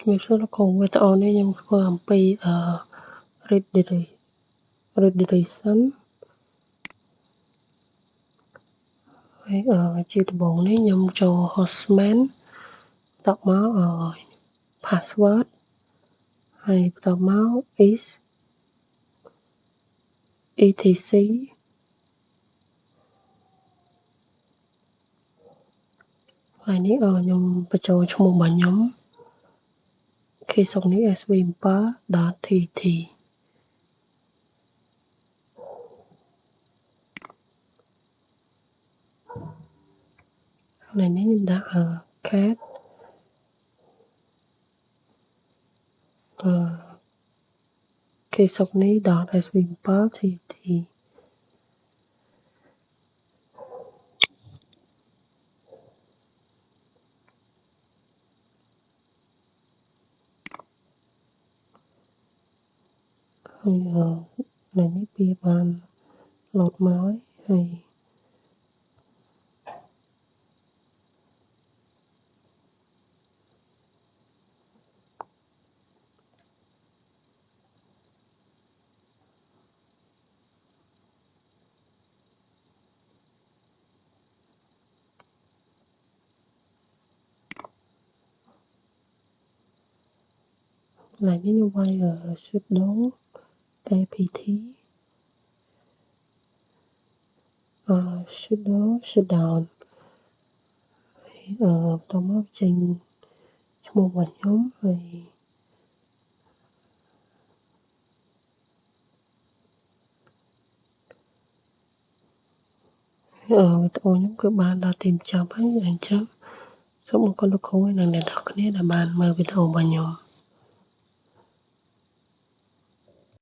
Mình rất là cùng với tao này nhưng mà làm pi redirection hay chia bộ này nhằm cho hostman tạo máu password hay tạo máu is etc lại này nhằm cho một bản nhóm khi xong này svmpa.tt này nếu đã cat khi xong này .svmpa.tt hay này nếu bị bàn lọt máu hay lại nếu như quay sudo apt sudo shutdown tao máu trên một bản nhóm rồi tao nhóm các bạn đã tìm chào bán anh chấm số một con lô khối này thật này là bạn mời video vào nhóm